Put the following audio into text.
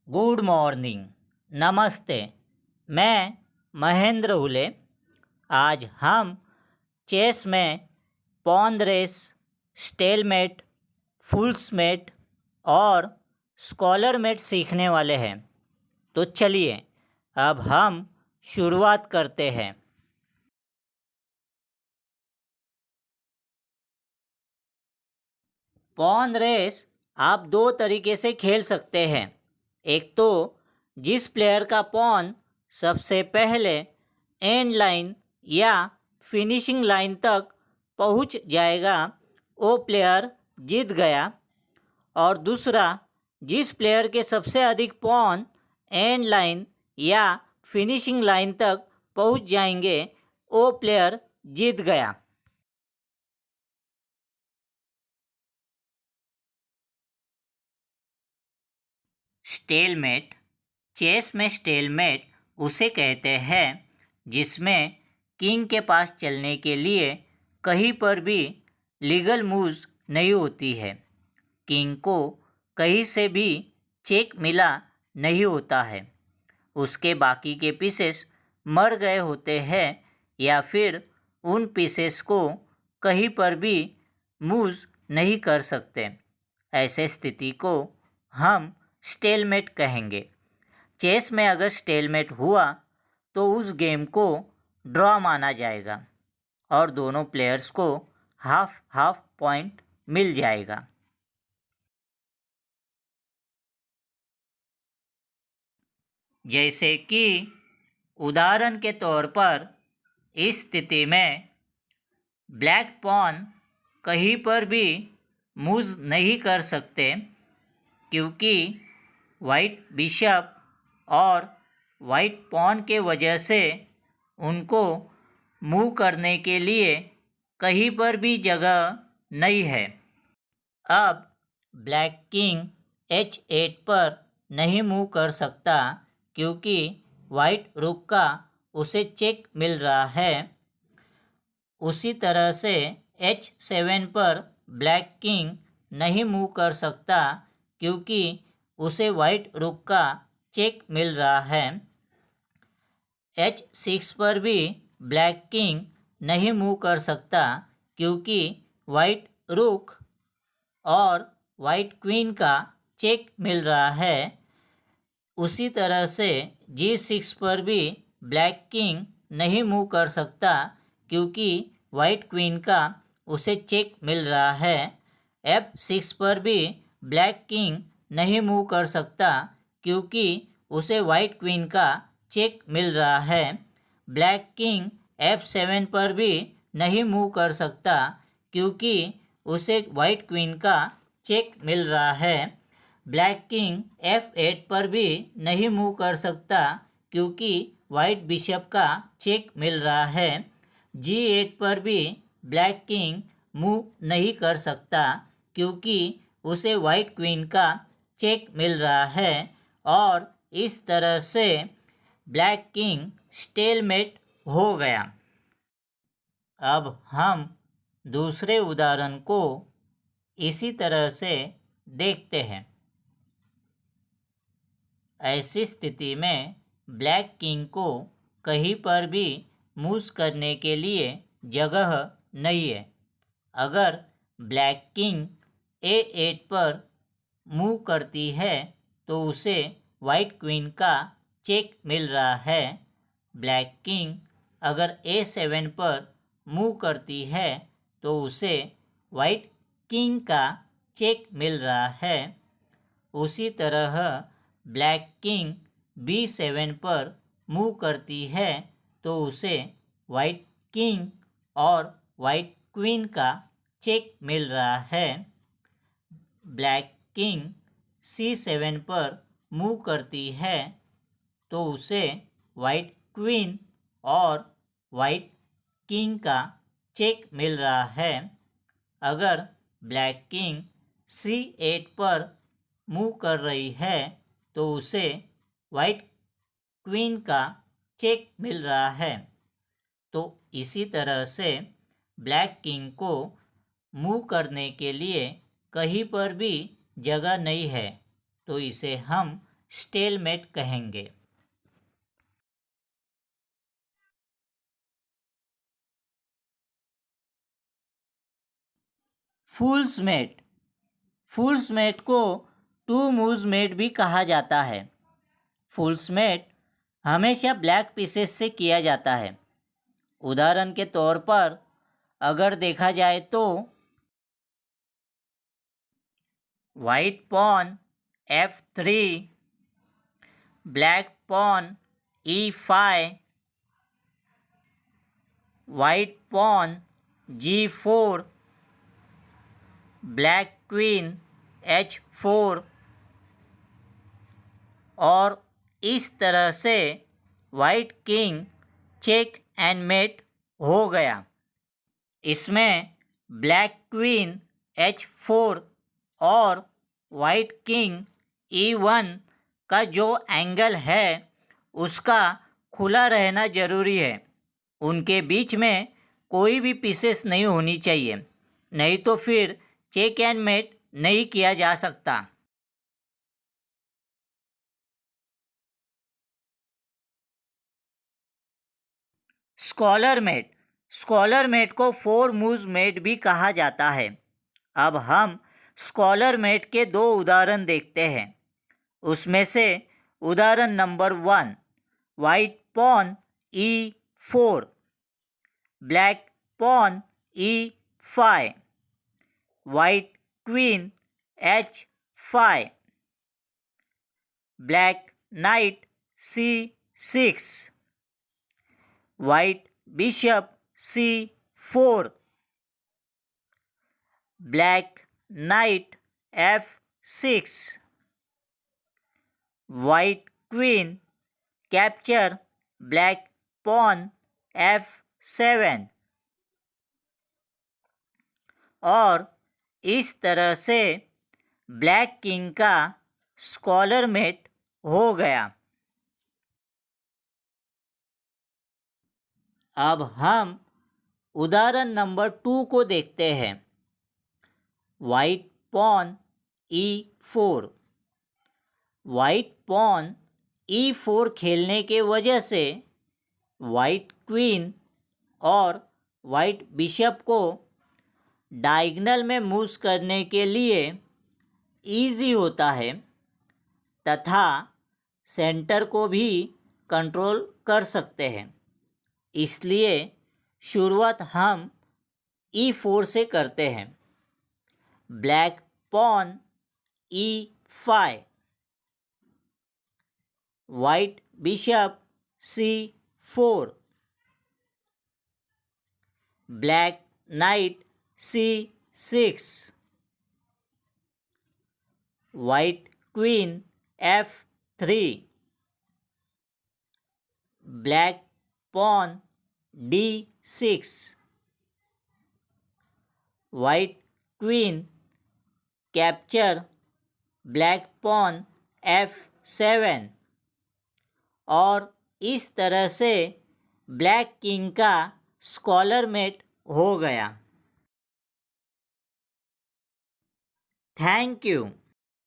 Good morning, नमस्ते। मैं महेंद्र हुले। आज हम चेस में पॉन रेस, स्टेलमेट, फुल्समेट और स्कॉलरमेट सीखने वाले हैं। तो चलिए अब हम शुरुआत करते हैं। पॉन रेस आप दो तरीके से खेल सकते हैं। एक तो जिस प्लेयर का पॉन सबसे पहले एंड लाइन या फिनिशिंग लाइन तक पहुंच जाएगा वो प्लेयर जीत गया, और दूसरा जिस प्लेयर के सबसे अधिक पॉन एंड लाइन या फिनिशिंग लाइन तक पहुंच जाएंगे वो प्लेयर जीत गया। स्टेलमेट। चेस में स्टेलमेट उसे कहते हैं जिसमें किंग के पास चलने के लिए कहीं पर भी लीगल मूव्स नहीं होती है। किंग को कहीं से भी चेक मिला नहीं होता है। उसके बाकी के पीसेस मर गए होते हैं या फिर उन पीसेस को कहीं पर भी मूव्स नहीं कर सकते। ऐसे स्थिति को हम स्टेलमेट कहेंगे। चेस में अगर स्टेलमेट हुआ तो उस गेम को ड्रॉ माना जाएगा और दोनों प्लेयर्स को हाफ हाफ पॉइंट मिल जाएगा। जैसे कि उदाहरण के तौर पर इस स्थिति में ब्लैक पॉन कहीं पर भी मूव नहीं कर सकते, क्योंकि वाइट बिशप और वाइट पॉन के वजह से उनको मूव करने के लिए कहीं पर भी जगह नहीं है। अब ब्लैक किंग H8 पर नहीं मूव कर सकता, क्योंकि वाइट रुक का उसे चेक मिल रहा है। उसी तरह से H7 पर ब्लैक किंग नहीं मूव कर सकता, क्योंकि उसे वाइट रुक का चेक मिल रहा है। H6 पर भी ब्लैक किंग नहीं मूव कर सकता, क्योंकि वाइट रुक और वाइट क्वीन का चेक मिल रहा है। उसी तरह से G6 पर भी ब्लैक किंग नहीं मूव कर सकता, क्योंकि वाइट क्वीन का उसे चेक मिल रहा है। F6 पर भी ब्लैक किंग नहीं मूव कर सकता, क्योंकि उसे वाइट क्वीन का चेक मिल रहा है। ब्लैक किंग F7 पर भी नहीं मूव कर सकता, क्योंकि उसे वाइट क्वीन का चेक मिल रहा है। ब्लैक किंग F8 पर भी नहीं मूव कर सकता, क्योंकि वाइट बिशप का चेक मिल रहा है। G8 पर भी ब्लैक किंग मूव नहीं कर सकता, क्योंकि उसे वाइट क्वीन का चेक मिल रहा है। और इस तरह से ब्लैक किंग स्टेलमेट हो गया। अब हम दूसरे उदाहरण को इसी तरह से देखते हैं। ऐसी स्थिति में ब्लैक किंग को कहीं पर भी मूव करने के लिए जगह नहीं है। अगर ब्लैक किंग A8 पर मूव करती है तो उसे वाइट क्वीन का चेक मिल रहा है। ब्लैक किंग अगर A7 पर मूव करती है तो उसे वाइट किंग का चेक मिल रहा है। उसी तरह ब्लैक किंग B7 पर मूव करती है तो उसे वाइट किंग और वाइट क्वीन का चेक मिल रहा है। ब्लैक किंग C7 पर मूव करती है तो उसे वाइट क्वीन और वाइट किंग का चेक मिल रहा है। अगर ब्लैक किंग C8 पर मूव कर रही है तो उसे वाइट क्वीन का चेक मिल रहा है। तो इसी तरह से ब्लैक किंग को मूव करने के लिए कहीं पर भी जगह नहीं है, तो इसे हम स्टेलमेट कहेंगे। फूल्स मेट। फूल्स मेट को टू मूव्स मेट भी कहा जाता है। फूल्स मेट हमेशा ब्लैक पीसेस से किया जाता है। उदाहरण के तौर पर अगर देखा जाए तो white pawn F3, black pawn E5, white pawn G4, black queen H4 और इस तरह से white king check and mate हो गया। इसमें ब्लैक क्वीन H4 और वाइट किंग E1 का जो एंगल है उसका खुला रहना ज़रूरी है। उनके बीच में कोई भी पीसेस नहीं होनी चाहिए, नहीं तो फिर चेक एंड मेट नहीं किया जा सकता। Scholar mate. स्कॉलर मेट को फोर मूव्स मेट भी कहा जाता है। अब हम स्कॉलर मेट के दो उदाहरण देखते हैं। उसमें से उदाहरण नंबर 1, white pawn E4, black pawn E5, white queen H5, black knight C6, white bishop C4, black knight F6, white queen capture black pawn F7 और इस तरह से ब्लैक किंग का स्कॉलर मेट हो गया। अब हम उदाहरण नंबर 2 को देखते हैं। White pawn E4। White pawn E4 खेलने के वजह से वाइट क्वीन और वाइट बिशप को डायगोनल में मूव करने के लिए इजी होता है तथा सेंटर को भी कंट्रोल कर सकते हैं। इसलिए शुरुआत हम E4 से करते हैं। Black pawn E5, white bishop C4, black knight C6, white queen F3, black pawn D6, white queen capture black pawn F7 और इस तरह से ब्लैक किंग का स्कॉलर मेट हो गया। Thank you.